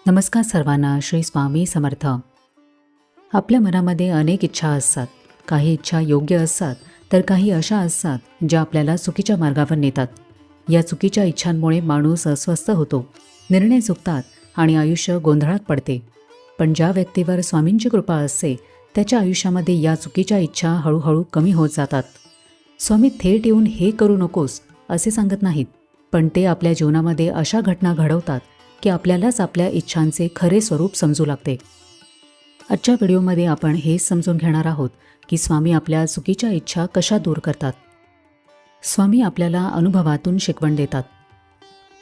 नमस्कार सर्वांना. श्री स्वामी समर्थ. आपल्या मनामध्ये अनेक इच्छा असतात. काही इच्छा योग्य असतात तर काही अशा असतात ज्या आपल्याला चुकीच्या मार्गावर नेतात. या चुकीच्या इच्छांमुळे माणूस अस्वस्थ होतो, निर्णय चुकतात आणि आयुष्य गोंधळात पडते. पण ज्या व्यक्तीवर स्वामींची कृपा असते त्याच्या आयुष्यामध्ये या चुकीच्या इच्छा हळूहळू कमी होत जातात. स्वामी थेट येऊन हे करू नकोस असे सांगत नाहीत, पण ते आपल्या जीवनामध्ये अशा घटना घडवतात की आपल्यालाच आपल्या इच्छांचे खरे स्वरूप समजू लागते. आजच्या व्हिडिओमध्ये आपण हे समजून घेणार आहोत की स्वामी आपल्या चुकीच्या इच्छा कशा दूर करतात. स्वामी आपल्याला अनुभवातून शिकवण देतात.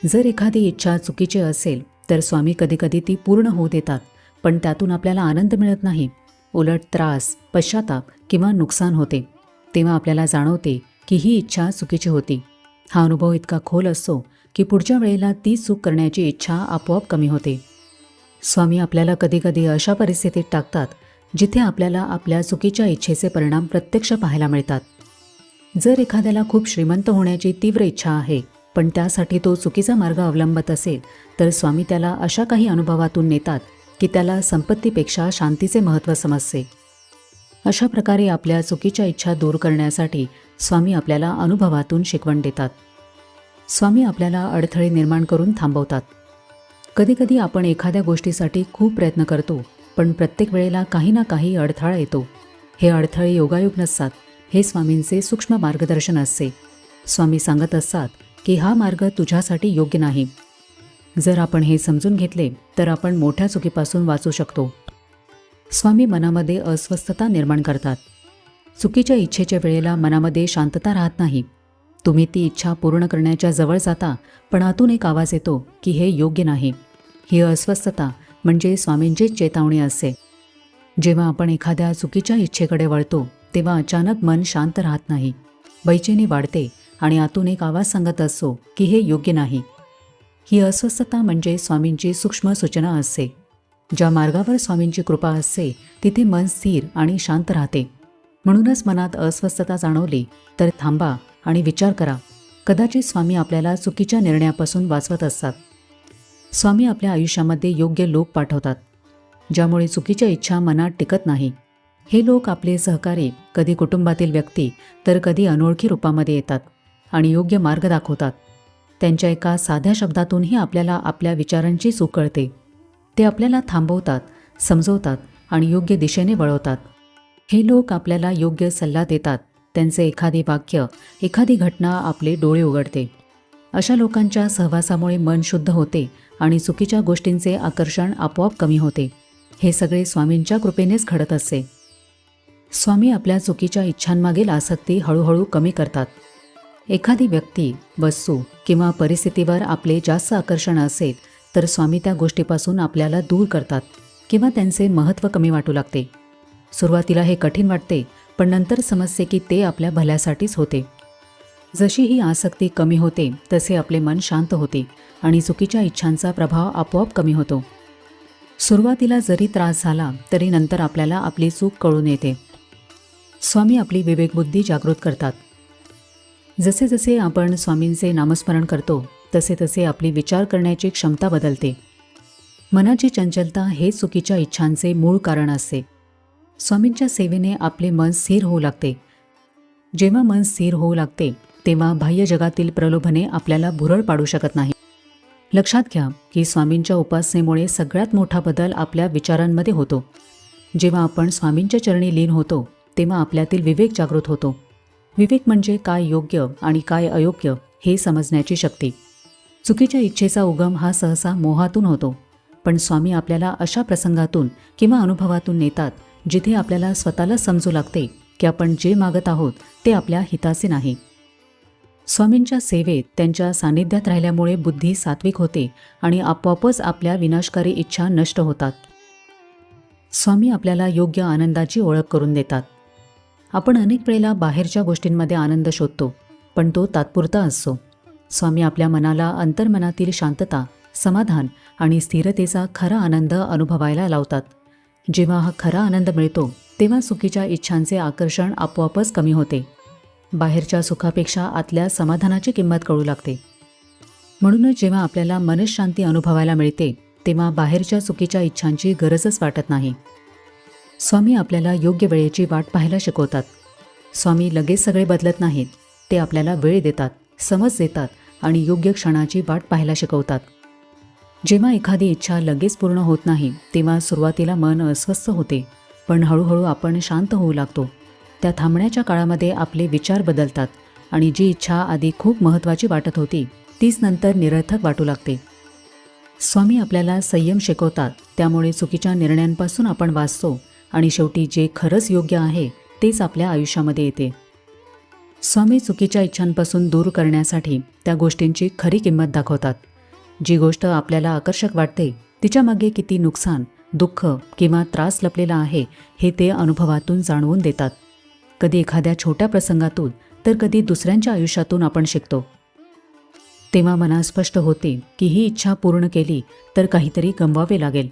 जर एखादी इच्छा चुकीची असेल तर स्वामी कधीकधी ती पूर्ण होऊ देतात, पण त्यातून आपल्याला आनंद मिळत नाही. उलट त्रास, पश्चाताप किंवा नुकसान होते. तेव्हा आपल्याला जाणवते की ही इच्छा चुकीची होती. हा अनुभव इतका खोल असतो की पुढच्या वेळेला ती चूक करण्याची इच्छा आपोआप कमी होते. स्वामी आपल्याला कधीकधी अशा परिस्थितीत टाकतात जिथे आपल्याला आपल्या चुकीच्या इच्छेचे परिणाम प्रत्यक्ष पाहायला मिळतात. जर एखाद्याला खूप श्रीमंत होण्याची तीव्र इच्छा आहे, पण त्यासाठी तो चुकीचा मार्ग अवलंबत असेल, तर स्वामी त्याला अशा काही अनुभवातून नेतात की त्याला संपत्तीपेक्षा शांतीचे महत्त्व समजते. अशा प्रकारे आपल्या चुकीच्या इच्छा दूर करण्यासाठी स्वामी आपल्याला अनुभवातून शिकवण देतात. स्वामी आपल्याला अडथळे निर्माण करून थांबवतात. कधीकधी आपण एखाद्या गोष्टीसाठी खूप प्रयत्न करतो, पण प्रत्येक वेळेला काही ना काही अडथळा येतो. हे अडथळे योगायोग नसतात, हे स्वामींचे सूक्ष्म मार्गदर्शन असते. स्वामी सांगत असतात की हा मार्ग तुझ्यासाठी योग्य नाही. जर आपण हे समजून घेतले तर आपण मोठ्या चुकीपासून वाचू शकतो. स्वामी मनामध्ये अस्वस्थता निर्माण करतात. चुकीच्या इच्छेच्या वेळेला मनामध्ये शांतता राहत नाही. तुम्ही ती इच्छा पूर्ण करण्याच्या जवळ जाता, पण आतून एक आवाज येतो की हे योग्य नाही. ही अस्वस्थता म्हणजे स्वामींचीच चेतावणी असते. जेव्हा आपण एखाद्या चुकीच्या इच्छेकडे वळतो तेव्हा अचानक मन शांत राहत नाही. बेचैनी वाढते आणि आतून एक आवाज सांगत असतो की हे योग्य नाही. ही अस्वस्थता म्हणजे स्वामींची सूक्ष्म सूचना असते. ज्या मार्गावर स्वामींची कृपा असते तिथे मन स्थिर आणि शांत राहते. म्हणूनच मनात अस्वस्थता जाणवली तर थांबा आणि विचार करा. कदाचित स्वामी आपल्याला चुकीच्या निर्णयापासून वाचवत असतात. स्वामी आपल्या आयुष्यामध्ये योग्य लोक पाठवतात, ज्यामुळे चुकीच्या इच्छा मनात टिकत नाही. हे लोक आपले सहकारी, कधी कुटुंबातील व्यक्ती तर कधी अनोळखी रूपामध्ये येतात आणि योग्य मार्ग दाखवतात. त्यांच्या एका साध्या शब्दातूनही आपल्याला आपल्या विचारांची चूक कळते. ते आपल्याला थांबवतात, समजवतात आणि योग्य दिशेने वळवतात. हे लोक आपल्याला योग्य सल्ला देतात. त्यांचे एखादे वाक्य, एखादी घटना आपले डोळे उघडते. अशा लोकांच्या सहवासामुळे मन शुद्ध होते आणि चुकीच्या गोष्टींचे आकर्षण आपोआप कमी होते. हे सगळे स्वामींच्या कृपेनेच घडत असते. स्वामी आपल्या चुकीच्या इच्छांमागील आसक्ती हळूहळू कमी करतात. एखादी व्यक्ती, वस्तू किंवा परिस्थितीवर आपले जास्त आकर्षण असेल तर स्वामी त्या गोष्टीपासून आपल्याला दूर करतात किंवा त्यांचे महत्त्व कमी वाटू लागते. सुरुवातीला हे कठीण वाटते, पण नंतर समजते की ते आपल्या भल्यासाठीच होते. जशी ही आसक्ती कमी होते तसे आपले मन शांत होते आणि चुकीच्या इच्छांचा प्रभाव आपोआप कमी होतो. सुरुवातीला जरी त्रास झाला तरी नंतर आपल्याला आपली चूक कळून येते. स्वामी आपली विवेकबुद्धी जागृत करतात. जसे जसे आपण स्वामींचे नामस्मरण करतो तसे तसे आपली विचार करण्याची क्षमता बदलते. मनाची चंचलता हे चुकीच्या इच्छांचे मूळ कारण असते. स्वामींच्या सेवेने आपले मन स्थिर होऊ लागते. जेव्हा मन स्थिर होऊ लागते तेव्हा बाह्य जगातील प्रलोभने आपल्याला भुरळ पाडू शकत नाही. लक्षात घ्या की स्वामींच्या उपासनेमुळे सगळ्यात मोठा बदल आपल्या विचारांमध्ये होतो. जेव्हा आपण स्वामींच्या चरणी लीन होतो तेव्हा आपल्यातील विवेक जागृत होतो. विवेक म्हणजे काय योग्य आणि काय अयोग्य हे समजण्याची शक्ती. चुकीच्या इच्छेचा उगम हा सहसा मोहातून होतो, पण स्वामी आपल्याला अशा प्रसंगातून किंवा अनुभवातून नेतात जिथे आपल्याला स्वतःला समजू लागते की आपण जे मागत आहोत ते आपल्या हिताचे नाही. स्वामींच्या सेवेत, त्यांच्या सानिध्यात राहिल्यामुळे बुद्धी सात्विक होते आणि आपोआपच आपल्या विनाशकारी इच्छा नष्ट होतात. स्वामी आपल्याला योग्य आनंदाची ओळख करून देतात. आपण अनेक वेळेला बाहेरच्या गोष्टींमध्ये आनंद शोधतो, पण तो तात्पुरता असतो. स्वामी आपल्या मनाला अंतर्मनातील शांतता, समाधान आणि स्थिरतेचा खरा आनंद अनुभवायला लावतात. जेव्हा हा खरा आनंद मिळतो तेव्हा चुकीच्या इच्छांचे आकर्षण आपोआपच कमी होते. बाहेरच्या सुखापेक्षा आतल्या समाधानाची किंमत कळू लागते. म्हणूनच जेव्हा आपल्याला मनःशांती अनुभवायला मिळते तेव्हा बाहेरच्या चुकीच्या इच्छांची गरजच वाटत नाही. स्वामी आपल्याला योग्य वेळेची वाट पाहायला शिकवतात. स्वामी लगेच सगळे बदलत नाहीत. ते आपल्याला वेळ देतात, समज देतात आणि योग्य क्षणाची वाट पाहायला शिकवतात. जेव्हा एखादी इच्छा लगेच पूर्ण होत नाही तेव्हा सुरुवातीला मन अस्वस्थ होते, पण हळूहळू आपण शांत होऊ लागतो. त्या थांबण्याच्या काळामध्ये आपले विचार बदलतात आणि जी इच्छा आधी खूप महत्त्वाची वाटत होती तीच नंतर निरर्थक वाटू लागते. स्वामी आपल्याला संयम शिकवतात, त्यामुळे चुकीच्या निर्णयांपासून आपण वाचतो आणि शेवटी जे खरंच योग्य आहे तेच आपल्या आयुष्यामध्ये येते. स्वामी चुकीच्या इच्छांपासून दूर करण्यासाठी त्या गोष्टींची खरी किंमत दाखवतात. जी गोष्ट आपल्याला आकर्षक वाटते तिच्यामागे किती नुकसान, दुःख किंवा त्रास लपलेला आहे हे ते अनुभवातून जाणवून देतात. कधी एखाद्या छोट्या प्रसंगातून तर कधी दुसऱ्यांच्या आयुष्यातून आपण शिकतो. तेव्हा मनात स्पष्ट होते की ही इच्छा पूर्ण केली तर काहीतरी गमवावे लागेल.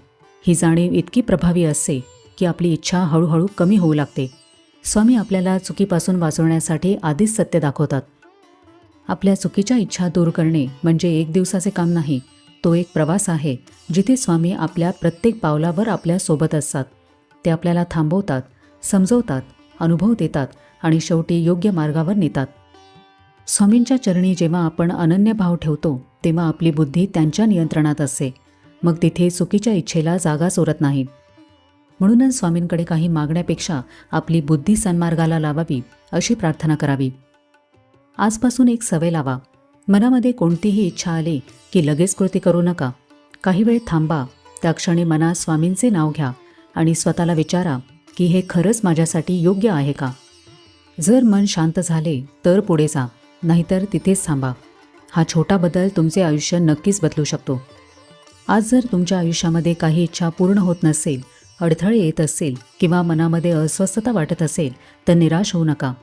ही जाणीव इतकी प्रभावी असते की आपली इच्छा हळूहळू कमी होऊ लागते. स्वामी आपल्याला चुकीपासून वाचवण्यासाठी आधीच सत्य दाखवतात. आपल्या चुकीच्या इच्छा दूर करणे म्हणजे एक दिवसाचे काम नाही, तो एक प्रवास आहे जिथे स्वामी आपल्या प्रत्येक पावलावर आपल्या सोबत असतात. ते आपल्याला थांबवतात, समजवतात, अनुभव देतात आणि शेवटी योग्य मार्गावर नेतात. स्वामींच्या चरणी जेव्हा आपण अनन्य भाव ठेवतो तेव्हा आपली बुद्धी त्यांच्या नियंत्रणात असते. मग तिथे चुकीच्या इच्छेला जागाच उरत नाही. म्हणूनच स्वामींकडे काही मागण्यापेक्षा आपली बुद्धी सन्मार्गाला लावावी अशी प्रार्थना करावी. आजपासून एक सवय लावा. मनामध्ये कोणतीही इच्छा आली की लगेच कृती करू नका. काही वेळ थांबा. त्या क्षणी मनात स्वामींचे नाव घ्या आणि स्वतःला विचारा की हे खरंच माझ्यासाठी योग्य आहे का. जर मन शांत झाले तर पुढे जा, नाहीतर तिथेच थांबा. हा छोटा बदल तुमचे आयुष्य नक्कीच बदलू शकतो. आज जर तुमच्या आयुष्यामध्ये काही इच्छा पूर्ण होत नसेल, अडथळे येत असेल किंवा मनामध्ये अस्वस्थता वाटत असेल तर निराश होऊ नका.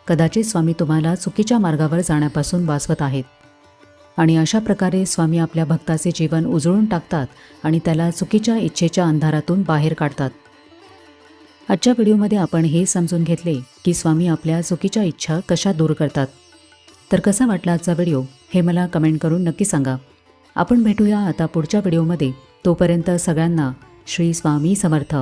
कदाचित स्वामी तुम्हाला चुकीच्या मार्गावर जाण्यापासून वाचवत आहेत. आणि अशा प्रकारे स्वामी आपल्या भक्ताचे जीवन उजळून टाकतात आणि त्याला चुकीच्या इच्छेच्या अंधारातून बाहेर काढतात. आजच्या व्हिडिओमध्ये आपण हे समजून घेतले की स्वामी आपल्या चुकीच्या इच्छा कशा दूर करतात. तर कसा वाटला आजचा व्हिडिओ हे मला कमेंट करून नक्की सांगा. आपण भेटूया आता पुढच्या व्हिडिओमध्ये. तोपर्यंत सगळ्यांना श्री स्वामी समर्थ.